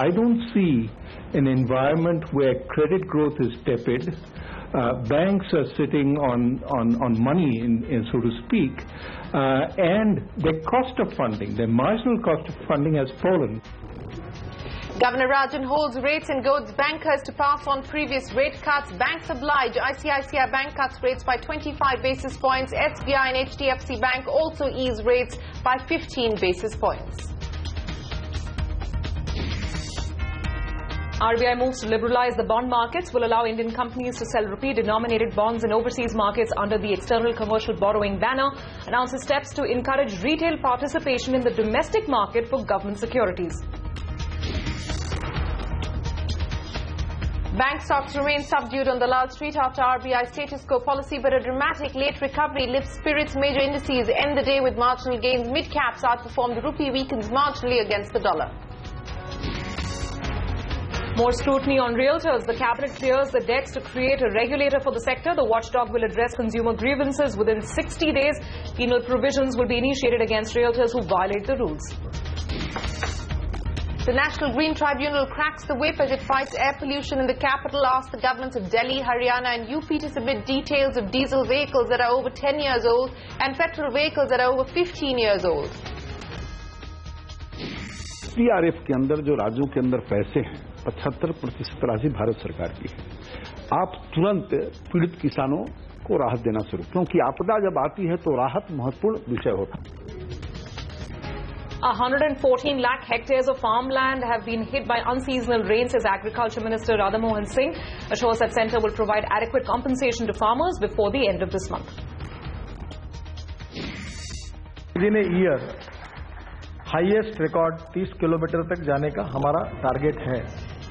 I don't see an environment where credit growth is tepid. Banks are sitting on money, so to speak, and their cost of funding, their marginal cost of funding has fallen. Governor Rajan holds rates and goads bankers to pass on previous rate cuts. Banks oblige. ICICI Bank cuts rates by 25 basis points. SBI and HDFC Bank also ease rates by 15 basis points. RBI moves to liberalize the bond markets will allow Indian companies to sell rupee-denominated bonds in overseas markets under the external commercial borrowing banner. Announces steps to encourage retail participation in the domestic market for government securities. Bank stocks remain subdued on the Lal Street after RBI status quo policy, but a dramatic late recovery lifts spirits. Major indices end the day with marginal gains. Mid-caps outperformed. The rupee weakens marginally against the dollar. More scrutiny on realtors. The cabinet clears the decks to create a regulator for the sector. The watchdog will address consumer grievances within 60 days. Penal provisions will be initiated against realtors who violate the rules. The National Green Tribunal cracks the whip as it fights air pollution in the capital. Asks the governments of Delhi, Haryana and UP to submit details of diesel vehicles that are over 10 years old and petrol vehicles that are over 15 years old. TRF के अंदर जो राज्यों के अंदर पैसे हैं 75% राशि भारत सरकार की है। आप तुरंत पीड़ित किसानों को राहत देना शुरू, क्योंकि आपदा जब आती है तो राहत महत्वपूर्ण विषय होता है। 114 lakh hectares of farmland have been hit by unseasonal rains, says Agriculture Minister Radhamohan Singh. Assures that centre will provide adequate compensation to farmers before the end of this month. Within a year, highest record 30 kilometer तक जाने का हमारा target है.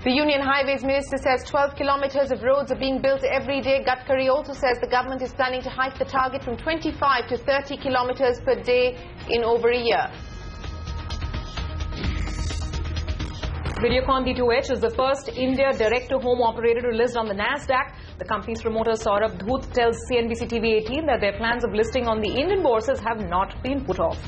The Union Highways Minister says 12 kilometers of roads are being built every day. Gadkari also says the government is planning to hike the target from 25 to 30 kilometers per day in over a year. Videocon D2H is the first India direct-to-home operator to list on the NASDAQ. The company's promoter Saurabh Dhoot tells CNBC TV 18 that their plans of listing on the Indian bourses have not been put off.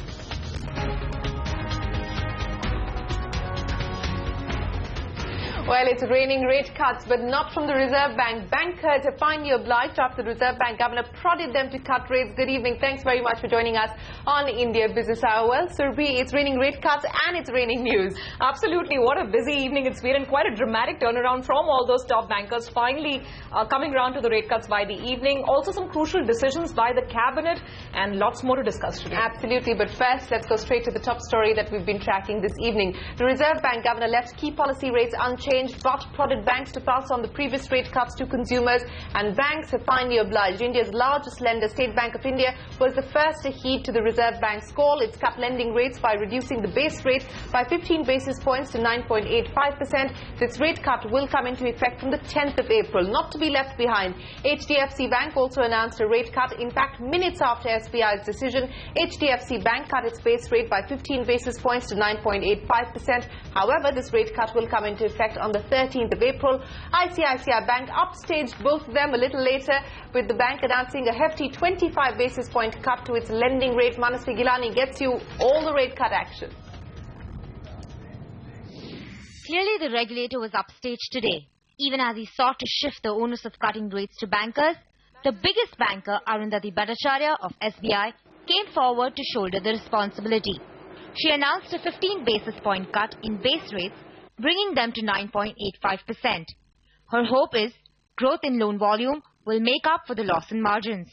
Well, it's raining rate cuts, but not from the Reserve Bank. Bankers have finally obliged after the Reserve Bank governor prodded them to cut rates. Good evening. Thanks very much for joining us on India Business Hour. Well, Surbhi, it's raining rate cuts and it's raining news. Absolutely. What a busy evening it's been, and quite a dramatic turnaround from all those top bankers finally coming around to the rate cuts by the evening. Also some crucial decisions by the cabinet and lots more to discuss today. Absolutely. But first, let's go straight to the top story that we've been tracking this evening. The Reserve Bank governor left key policy rates unchanged, but prodded banks to pass on the previous rate cuts to consumers, and banks have finally obliged. India's largest lender, State Bank of India, was the first to heed to the Reserve Bank's call. It's cut lending rates by reducing the base rate by 15 basis points to 9.85%. This rate cut will come into effect from the 10th of April. Not to be left behind, HDFC Bank also announced a rate cut. In fact, minutes after SBI's decision, HDFC Bank cut its base rate by 15 basis points to 9.85%. However, this rate cut will come into effect on the 13th of April. ICICI Bank upstaged both of them a little later, with the bank announcing a hefty 25 basis point cut to its lending rate. Manasvi Gilani gets you all the rate cut action. Clearly, the regulator was upstaged today. Even as he sought to shift the onus of cutting rates to bankers, the biggest banker, Arundhati Bhattacharya of SBI, came forward to shoulder the responsibility. She announced a 15 basis point cut in base rates, bringing them to 9.85%. Her hope is growth in loan volume will make up for the loss in margins.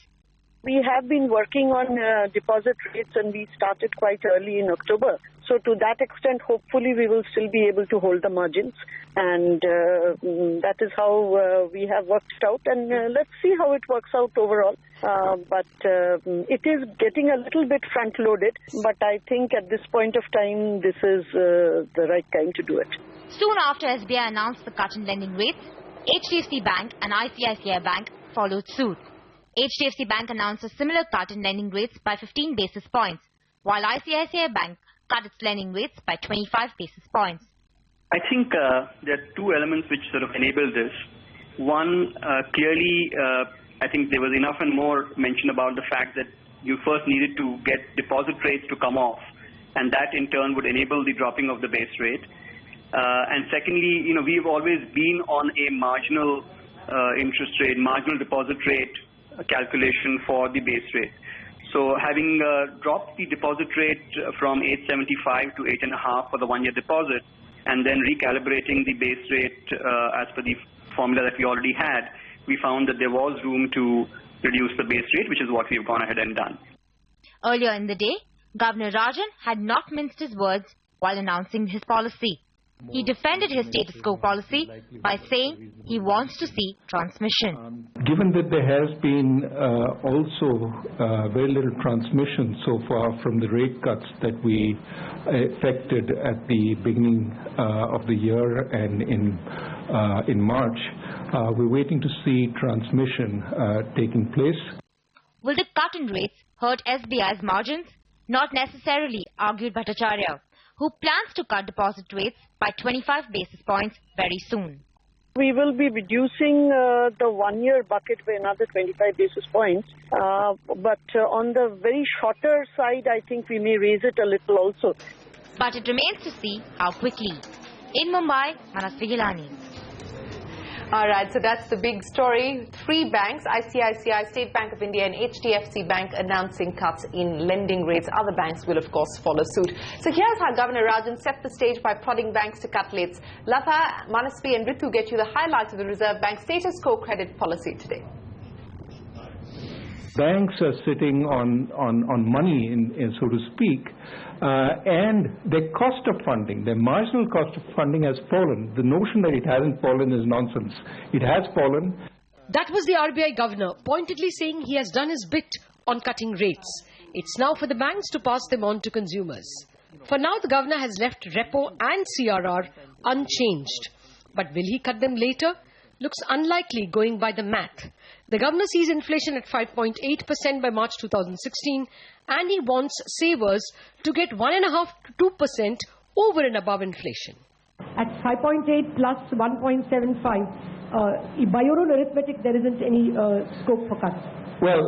We have been working on deposit rates, and we started quite early in October. So to that extent, hopefully we will still be able to hold the margins, and that is how we have worked it out, and let's see how it works out overall. But it is getting a little bit front-loaded, but I think at this point of time, this is the right time to do it. Soon after SBI announced the cut in lending rates, HDFC Bank and ICICI Bank followed suit. HDFC Bank announced a similar cut in lending rates by 15 basis points, while ICICI Bank cut its lending rates by 25 basis points. I think there are two elements which sort of enable this. One, clearly, I think there was enough and more mention about the fact that you first needed to get deposit rates to come off, and that in turn would enable the dropping of the base rate. And secondly, we've always been on a marginal interest rate, marginal deposit rate calculation for the base rate. So having dropped the deposit rate from 8.75 to 8.5 for the one-year deposit, and then recalibrating the base rate as per the formula that we already had, we found that there was room to reduce the base rate, which is what we've gone ahead and done. Earlier in the day, Governor Rajan had not minced his words while announcing his policy. He defended his status quo policy by saying he wants to see transmission. Given that there has been also very little transmission so far from the rate cuts that we effected at the beginning of the year and in March, we're waiting to see transmission taking place. Will the cut in rates hurt SBI's margins? Not necessarily, argued Bhattacharya, who plans to cut deposit rates by 25 basis points very soon. We will be reducing the one-year bucket by another 25 basis points. But on the very shorter side, I think we may raise it a little also. But it remains to see how quickly. In Mumbai, Manasvi Gilani. All right, so that's the big story. Three banks, ICICI, State Bank of India and HDFC Bank, announcing cuts in lending rates. Other banks will, of course, follow suit. So here's how Governor Rajan set the stage by prodding banks to cut rates. Lata, Manasvi and Ritu get you the highlights of the Reserve Bank status quo credit policy today. Banks are sitting on money, so to speak, and their cost of funding, their marginal cost of funding has fallen. The notion that it hasn't fallen is nonsense. It has fallen. That was the RBI governor pointedly saying he has done his bit on cutting rates. It's now for the banks to pass them on to consumers. For now, the governor has left repo and CRR unchanged. But will he cut them later? Looks unlikely going by the math. The governor sees inflation at 5.8% by March 2016, and he wants savers to get 1.5% to 2% over and above inflation. At 5.8 plus 1.75, by your own arithmetic, there isn't any scope for cuts. Well,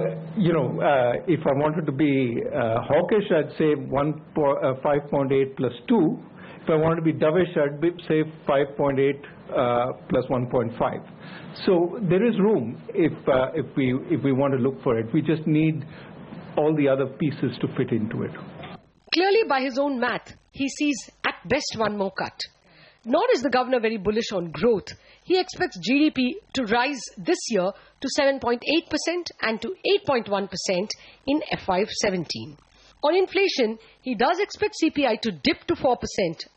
if I wanted to be hawkish, I'd say 5.8 plus 2. If I wanted to be dovish, I'd say 5.8 plus 1.5. So there is room if we want to look for it. We just need all the other pieces to fit into it. Clearly, by his own math, he sees at best one more cut. Nor is the governor very bullish on growth. He expects GDP to rise this year to 7.8% and to 8.1% in FY17. On inflation, he does expect CPI to dip to 4%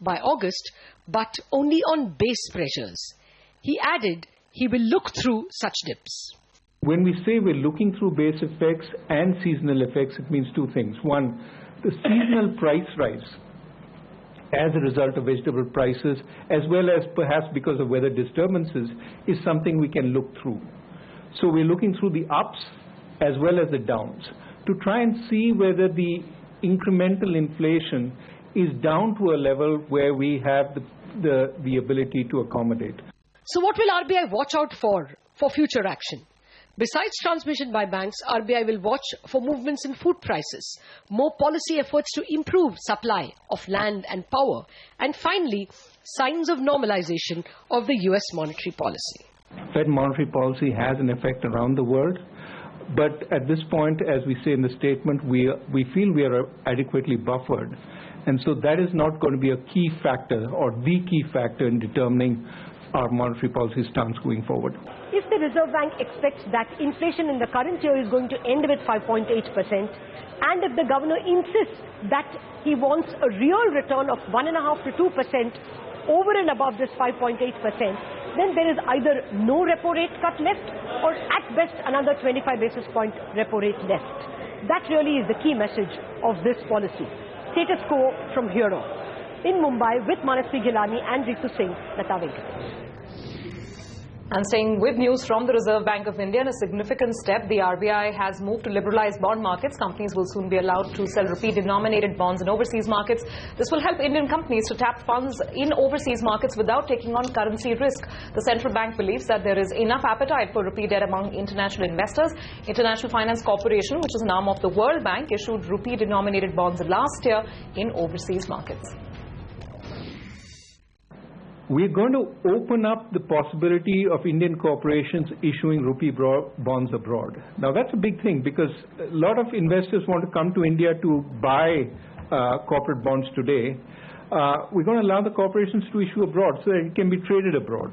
by August, but only on base pressures. He added he will look through such dips. When we say we're looking through base effects and seasonal effects, it means two things. One, the seasonal price rise as a result of vegetable prices, as well as perhaps because of weather disturbances, is something we can look through. So we're looking through the ups as well as the downs to try and see whether the incremental inflation is down to a level where we have the ability to accommodate. So what will RBI watch out for future action? Besides transmission by banks, RBI will watch for movements in food prices, more policy efforts to improve supply of land and power, and finally, signs of normalization of the US monetary policy. Fed monetary policy has an effect around the world, but at this point, as we say in the statement, we feel we are adequately buffered. And so that is not going to be a key factor or the key factor in determining our monetary policy stance going forward. If the Reserve Bank expects that inflation in the current year is going to end with 5.8%, and if the governor insists that he wants a real return of 1.5 to 2% over and above this 5.8%, then there is either no repo rate cut left or at best another 25 basis point repo rate left. That really is the key message of this policy. Status quo from here on. In Mumbai with Manasvi Gilani and Ritu Singh, Lata Venkatesh. And staying with news from the Reserve Bank of India, in a significant step, the RBI has moved to liberalize bond markets. Companies will soon be allowed to sell rupee-denominated bonds in overseas markets. This will help Indian companies to tap funds in overseas markets without taking on currency risk. The central bank believes that there is enough appetite for rupee debt among international investors. International Finance Corporation, which is an arm of the World Bank, issued rupee-denominated bonds last year in overseas markets. we're going to open up the possibility of Indian corporations issuing rupee bonds abroad. Now, that's a big thing because a lot of investors want to come to India to buy corporate bonds today. We're going to allow the corporations to issue abroad so that it can be traded abroad.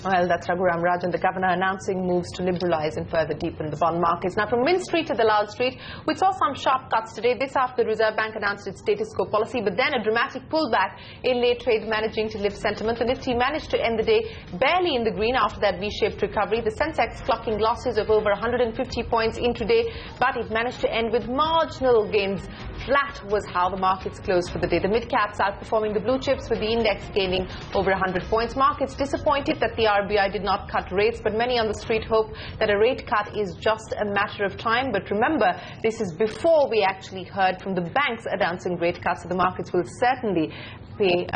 Well, that's Rajan, the governor, announcing moves to liberalize and further deepen the bond markets. Now, from Mint Street to the Lal Street, we saw some sharp cuts today. This after the Reserve Bank announced its status quo policy, but then a dramatic pullback in late trade managing to lift sentiment. The Nifty managed to end the day barely in the green after that V-shaped recovery. The Sensex clocking losses of over 150 points intraday, but it managed to end with marginal gains. Flat was how the markets closed for the day. The mid-caps outperforming the blue chips, with the index gaining over 100 points. Markets disappointed that the RBI did not cut rates, but many on the street hope that a rate cut is just a matter of time. But remember, this is before we actually heard from the banks announcing rate cuts, so the markets will certainly pay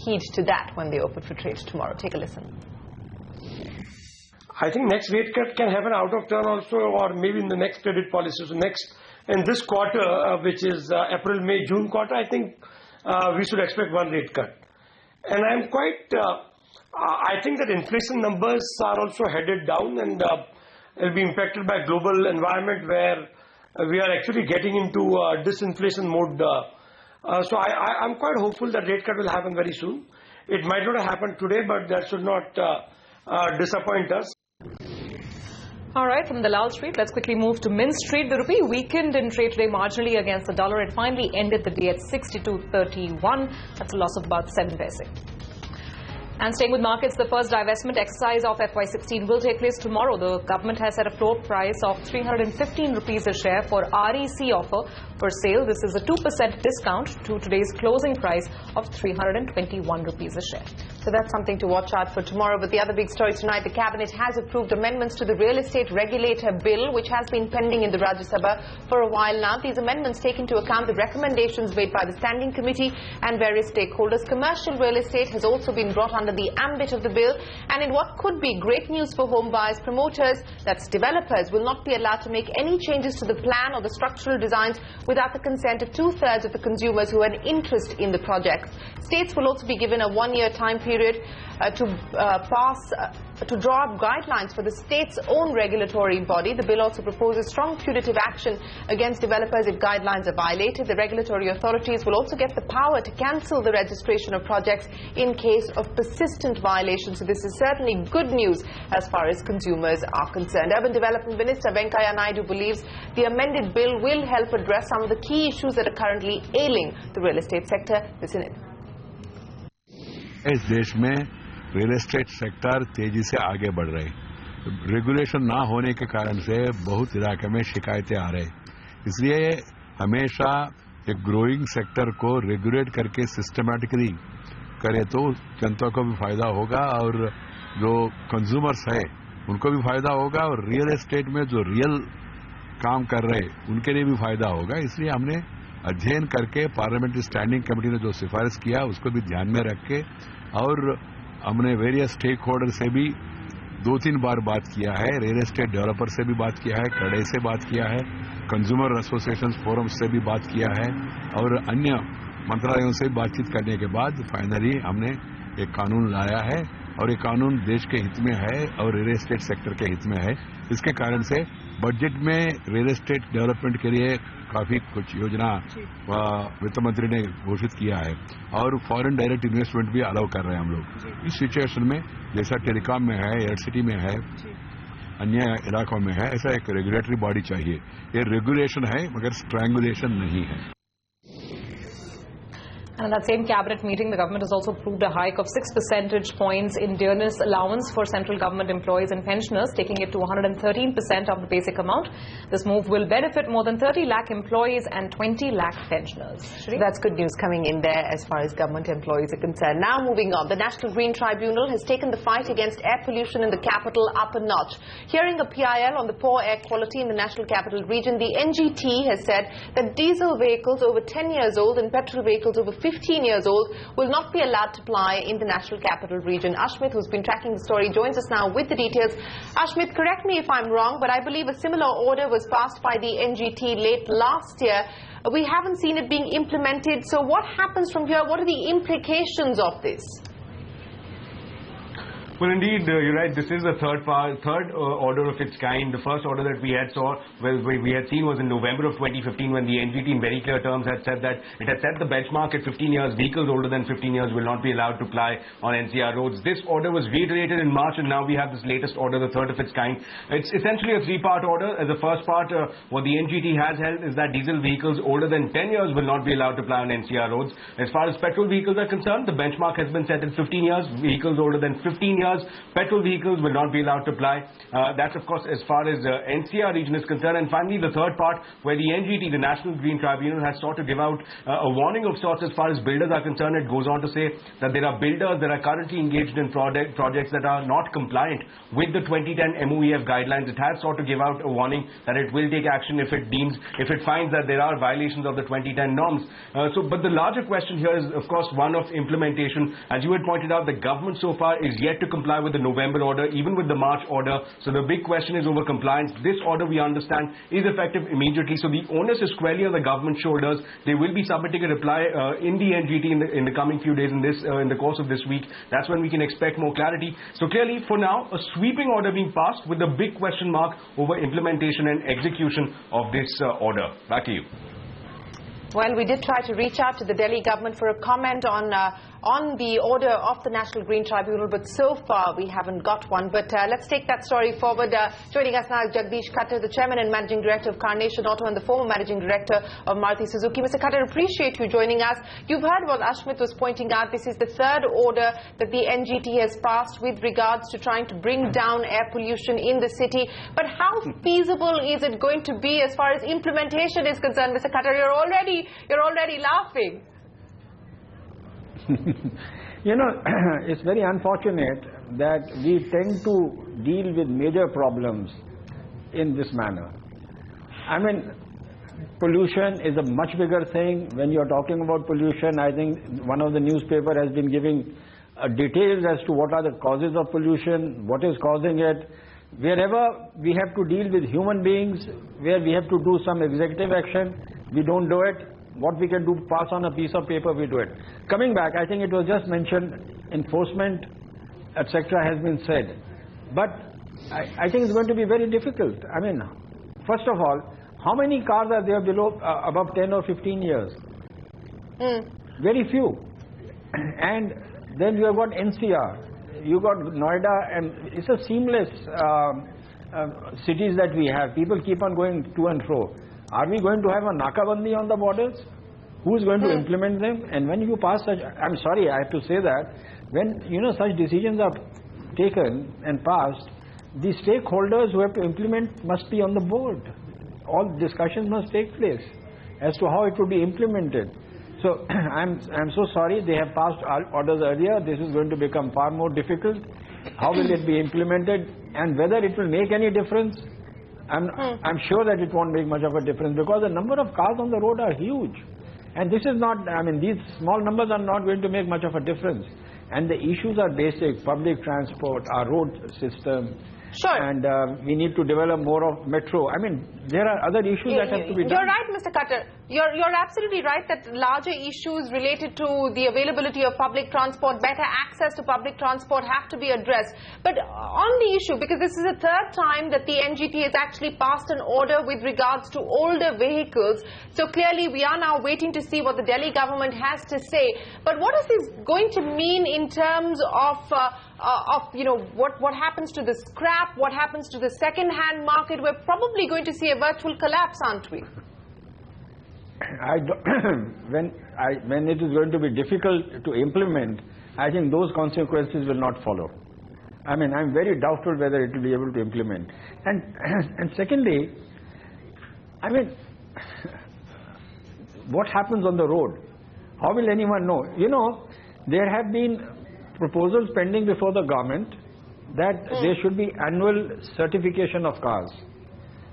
heed to that when they open for trade tomorrow. Take a listen. I think next rate cut can happen out of turn also, or maybe in the next credit policy. So next, in this quarter, which is April, May, June quarter, I think we should expect one rate cut. And I'm quite, I think that inflation numbers are also headed down, and will be impacted by global environment where we are actually getting into disinflation mode. So I'm quite hopeful that rate cut will happen very soon. It might not have happened today, but that should not disappoint us. All right, from the Lal Street, let's quickly move to Mint Street. The rupee weakened in trade today marginally against the dollar. It finally ended the day at 62.31. That's a loss of about 7 paise. And staying with markets, the first divestment exercise of FY16 will take place tomorrow. The government has set a floor price of 315 rupees a share for REC offer for sale. This is a 2% discount to today's closing price of 321 rupees a share. So that's something to watch out for tomorrow. But the other big story tonight, the Cabinet has approved amendments to the Real Estate Regulator Bill, which has been pending in the Rajya Sabha for a while now. These amendments take into account the recommendations made by the Standing Committee and various stakeholders. Commercial real estate has also been brought under the ambit of the bill. And in what could be great news for home buyers, promoters, that's developers, will not be allowed to make any changes to the plan or the structural designs without the consent of 2/3 of the consumers who have an interest in the project. States will also be given a 1-year time period to draw up guidelines for the state's own regulatory body. The bill also proposes strong punitive action against developers if guidelines are violated. The regulatory authorities will also get the power to cancel the registration of projects in case of persistent violations. So this is certainly good news as far as consumers are concerned. Urban Development Minister Venkaiah Naidu believes the amended bill will help address some of the key issues that are currently ailing the real estate sector. Listen in. इस देश में real estate sector तेजी से आगे बढ़ रहे हैं। Regulation ना होने के कारण से बहुत इलाके में शिकायतें आ रहे हैं। इसलिए हमेशा एक ग्रोइंग सेक्टर को रेगुलेट करके सिस्टमैटिकली करे तो जनता को भी फायदा होगा और जो कंज्यूमर्स है उनको भी फायदा होगा और रियल एस्टेट में जो रियल काम कर रहे उनके लिए भी फायदा होगा। इसलिए हमने अध्ययन करके पार्लियामेंट्री स्टैंडिंग कमेटी ने जो सिफारिश किया उसको भी ध्यान में रख के और हमने वेरियस स्टेक होल्डर से भी 2-3 बार बात किया है। रियल एस्टेट डेवलपर से भी बात किया है, कड़े से बात किया है, कंज्यूमर एसोसिएशन फोरम से भी बात किया है और अन्य मंत्रालयों से बातचीत करने के बाद फाइनली हमने एक कानून लाया है और ये कानून देश के हित में है और रियल एस्टेट सेक्टर के हित में है। इसके कारण से बजट में रियल एस्टेट डेवलपमेंट के लिए काफी कुछ योजना वित्त मंत्री ने घोषित किया है और फॉरेन डायरेक्ट इन्वेस्टमेंट भी अलाउ कर रहे हैं हम लोग। इस सिचुएशन में जैसा टेलीकॉम में है, इलेक्ट्रिसिटी में है, अन्य इलाकों में है, ऐसा एक रेगुलेटरी बॉडी चाहिए। ये रेगुलेशन है मगर स्ट्रैंगुलेशन नहीं है। And in that same cabinet meeting, the government has also approved a hike of 6 percentage points in dearness allowance for central government employees and pensioners, taking it to 113% of the basic amount. This move will benefit more than 30 lakh employees and 20 lakh pensioners. That's good news coming in there as far as government employees are concerned. Now moving on, the National Green Tribunal has taken the fight against air pollution in the capital up a notch. Hearing a PIL on the poor air quality in the National Capital Region, the NGT has said that diesel vehicles over 10 years old and petrol vehicles over 15 years old will not be allowed to ply in the National Capital Region. Ashmit, who's been tracking the story, joins us now with the details. Ashmit, correct me if I'm wrong, but I believe a similar order was passed by the NGT late last year. We haven't seen it being implemented. So what happens from here? What are the implications of this? Well, indeed, you're right. This is the third order of its kind. The first order that we had seen was in November of 2015, when the NGT in very clear terms had said that it had set the benchmark at 15 years. Vehicles older than 15 years will not be allowed to ply on NCR roads. This order was reiterated in March, and now we have this latest order, the third of its kind. It's essentially a three-part order. As the first part, what the NGT has held is that diesel vehicles older than 10 years will not be allowed to ply on NCR roads. As far as petrol vehicles are concerned, the benchmark has been set at 15 years. Vehicles older than 15 years, petrol vehicles will not be allowed to ply. That's, of course, as far as NCR region is concerned. And finally, the third part, where the NGT, the National Green Tribunal, has sought to give out a warning of sorts as far as builders are concerned. It goes on to say that there are builders that are currently engaged in projects that are not compliant with the 2010 MOEF guidelines. It has sought to give out a warning that it will take action if it finds that there are violations of the 2010 norms. But the larger question here is, of course, one of implementation. As you had pointed out, the government so far is yet to comply with the November order, even with the March order. So the big question is over compliance. This order, we understand, is effective immediately. So the onus is squarely on the government's shoulders. They will be submitting a reply in the NGT in the coming few days in the course of this week. That's when we can expect more clarity. So clearly, for now, a sweeping order being passed with a big question mark over implementation and execution of this order. Back to you. Well, we did try to reach out to the Delhi government for a comment on the order of the National Green Tribunal, but so far we haven't got one. But let's take that story forward. Joining us now is Jagdish Khattar, the Chairman and Managing Director of Carnation Auto and the former Managing Director of Maruti Suzuki. Mr. Khattar, appreciate you joining us. You've heard what Ashmit was pointing out. This is the third order that the NGT has passed with regards to trying to bring down air pollution in the city. But how feasible is it going to be as far as implementation is concerned? Mr. Khattar, you're already laughing. You know, it's very unfortunate that we tend to deal with major problems in this manner. I mean, pollution is a much bigger thing. When you're talking about pollution, I think one of the newspaper has been giving details as to what are the causes of pollution, what is causing it. Wherever we have to deal with human beings, where we have to do some executive action, we don't do it. What we can do, pass on a piece of paper, we do it. Coming back, I think it was just mentioned, enforcement, etc. has been said. But I think it's going to be very difficult. I mean, first of all, how many cars are there above 10 or 15 years? Very few. And then you have got NCR, you got Noida, and it's a seamless cities that we have. People keep on going to and fro. Are we going to have a nakabandi on the borders? Who is going to implement them? And when you pass such, I'm sorry, I have to say that, when such decisions are taken and passed, the stakeholders who have to implement must be on the board. All discussions must take place as to how it will be implemented. So I'm so sorry, they have passed orders earlier. This is going to become far more difficult. How will it be implemented, and whether it will make any difference? I'm sure that it won't make much of a difference, because the number of cars on the road are huge. And this is not, I mean, these small numbers are not going to make much of a difference. And the issues are basic: public transport, our road system. Sure. And we need to develop more of metro. I mean, there are other issues that have to be done. You're right, Mr. Khattar. You're absolutely right that larger issues related to the availability of public transport, better access to public transport have to be addressed. But on the issue, because this is the third time that the NGT has actually passed an order with regards to older vehicles, so clearly we are now waiting to see what the Delhi government has to say. But what is this going to mean in terms of what happens to the scrap, what happens to the second-hand market? We're probably going to see a virtual collapse, aren't we? When it is going to be difficult to implement, I think those consequences will not follow. I mean, I'm very doubtful whether it will be able to implement. And secondly, I mean, what happens on the road? How will anyone know? There have been proposals pending before the government that there should be annual certification of cars.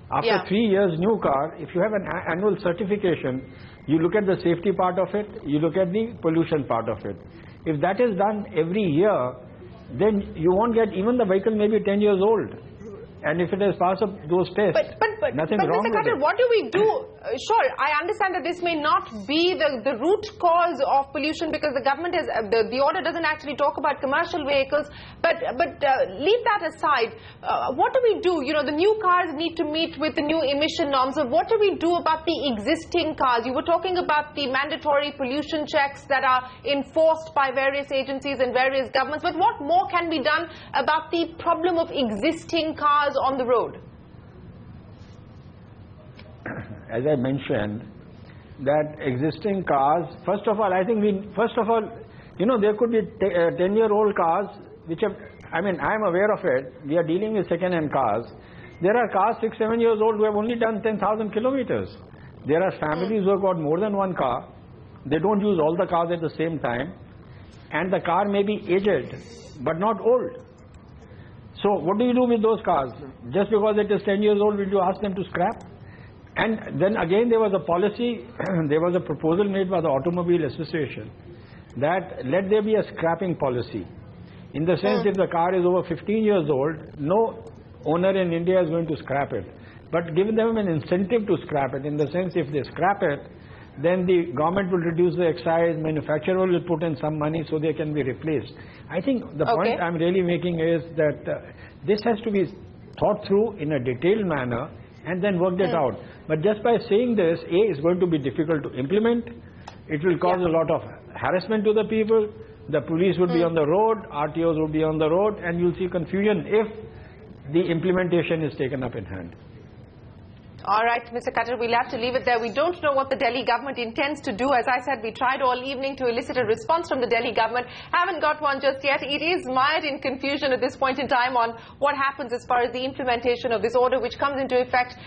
After 3 years, new car, if you have an annual certification, you look at the safety part of it, you look at the pollution part of it. If that is done every year, then you won't get, even the vehicle may be 10 years old. And if it has passed up those tests. But But Nothing wrong Mr. with Khattar, it. what do we do? Sure, I understand that this may not be the root cause of pollution because the government has, the order doesn't actually talk about commercial vehicles, but leave that aside. What do we do? You know, the new cars need to meet with the new emission norms. So what do we do about the existing cars? You were talking about the mandatory pollution checks that are enforced by various agencies and various governments, but what more can be done about the problem of existing cars on the road? As I mentioned, that existing cars, first of all, I think you know, there could be 10-year-old cars which have, I mean, I am aware of it. We are dealing with second-hand cars. There are cars 6-7 years old who have only done 10,000 kilometers. There are families who have got more than one car. They don't use all the cars at the same time. And the car may be aged, but not old. So what do you do with those cars? Just because it is 10 years old, will you ask them to scrap? And then again there was a policy, there was a proposal made by the Automobile Association that let there be a scrapping policy. In the sense if the car is over 15 years old, no owner in India is going to scrap it. But give them an incentive to scrap it, in the sense if they scrap it, then the government will reduce the excise, manufacturer will put in some money so they can be replaced. I think the point I'm really making is that this has to be thought through in a detailed manner and then worked it out. But just by saying this, A, is going to be difficult to implement. It will cause a lot of harassment to the people. The police would be on the road, RTOs would be on the road, and you'll see confusion if the implementation is taken up in hand. All right, Mr. Khattar, we'll have to leave it there. We don't know what the Delhi government intends to do. As I said, we tried all evening to elicit a response from the Delhi government. Haven't got one just yet. It is mired in confusion at this point in time on what happens as far as the implementation of this order, which comes into effect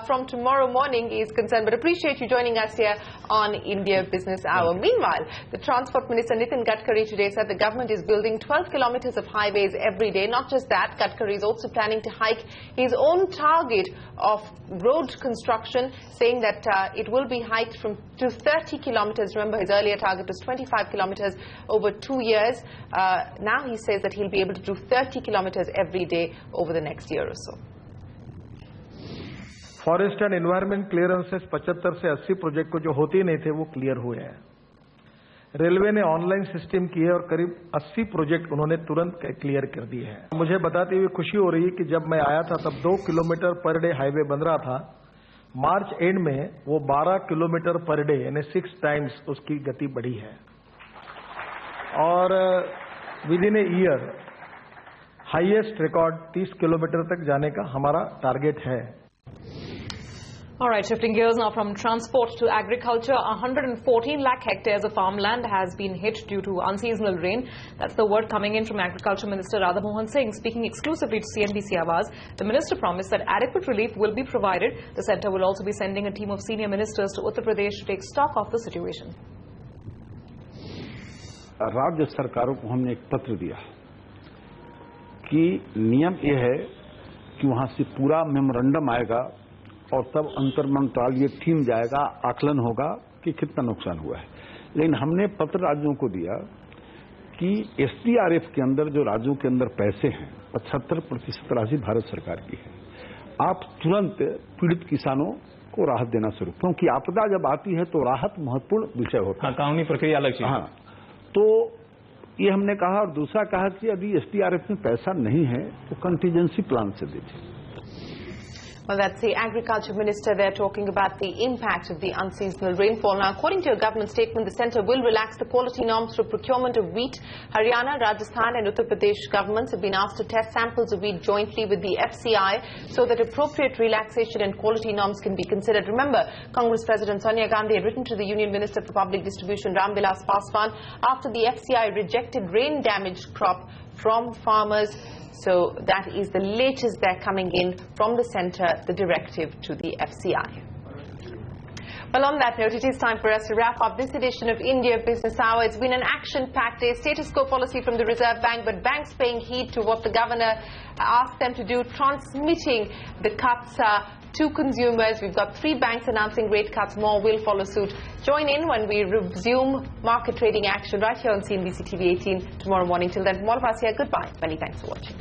from tomorrow morning, is concerned. But appreciate you joining us here on India Business Hour. Meanwhile, the Transport Minister Nitin Gadkari today said the government is building 12 kilometers of highways every day. Not just that, Gadkari is also planning to hike his own target of road construction, saying that it will be hiked to 30 kilometers. Remember, his earlier target was 25 kilometers over 2 years. Now he says that he'll be able to do 30 kilometers every day over the next year or so. Forest and environment clearances 75 से 80 project को जो होते ही नहीं थे वो clear हुए हैं। Railway ने ऑनलाइन सिस्टम की है और करीब 80 प्रोजेक्ट उन्होंने तुरंत क्लियर कर दिए हैं। मुझे बताते हुए खुशी हो रही है कि जब मैं आया था तब 2 किलोमीटर पर डे हाईवे बन रहा था। मार्च एंड में वो 12 किलोमीटर पर डे यानी 6 टाइम्स उसकी गति बढ़ी है और with in a year highest record 30 kilometre तक जाने का हमारा टारगेट है। All right, shifting gears now from transport to agriculture. 114 lakh hectares of farmland has been hit due to unseasonal rain. That's the word coming in from Agriculture Minister Radha Mohan Singh. Speaking exclusively to CNBC Awaaz, the minister promised that adequate relief will be provided. The centre will also be sending a team of senior ministers to Uttar Pradesh to take stock of the situation. राज्य सरकारों को हमने एक पत्र दिया कि नियम यह है कि वहां से पूरा मेमोरेंडम आएगा और तब अंतर्मंत्रालय टीम जाएगा, आकलन होगा कि कितना नुकसान हुआ है। लेकिन हमने पत्र राज्यों को दिया कि एसडीआरएफ के अंदर जो राज्यों के अंदर पैसे हैं 75% राशि भारत सरकार की है। आप तुरंत पीड़ित किसानों को राहत देना शुरू, क्योंकि आपदा जब आती है तो राहत महत्वपूर्ण विषय होता है। कानूनी प्रक्रिया अलग चीज। हाँ, तो ये हमने कहा और दूसरा कहा कि यदि एसडीआरएफ में पैसा नहीं है तो कंटीजेंसी प्लान से दीजिए। Well, that's the Agriculture Minister there talking about the impact of the unseasonal rainfall. Now, according to a government statement, the centre will relax the quality norms for procurement of wheat. Haryana, Rajasthan and Uttar Pradesh governments have been asked to test samples of wheat jointly with the FCI so that appropriate relaxation and quality norms can be considered. Remember, Congress President Sonia Gandhi had written to the Union Minister for Public Distribution, Ram Vilas Paswan, after the FCI rejected rain-damaged crop from farmers. So that is the latest they're coming in from the centre, the directive to the FCI. Well, on that note, it is time for us to wrap up this edition of India Business Hour. It's been an action-packed day, status quo policy from the Reserve Bank, but banks paying heed to what the governor asked them to do, transmitting the cuts to consumers. We've got 3 banks announcing rate cuts. More will follow suit. Join in when we resume market trading action right here on CNBC TV 18 tomorrow morning. Till then, from all of us here, goodbye. Many thanks for watching.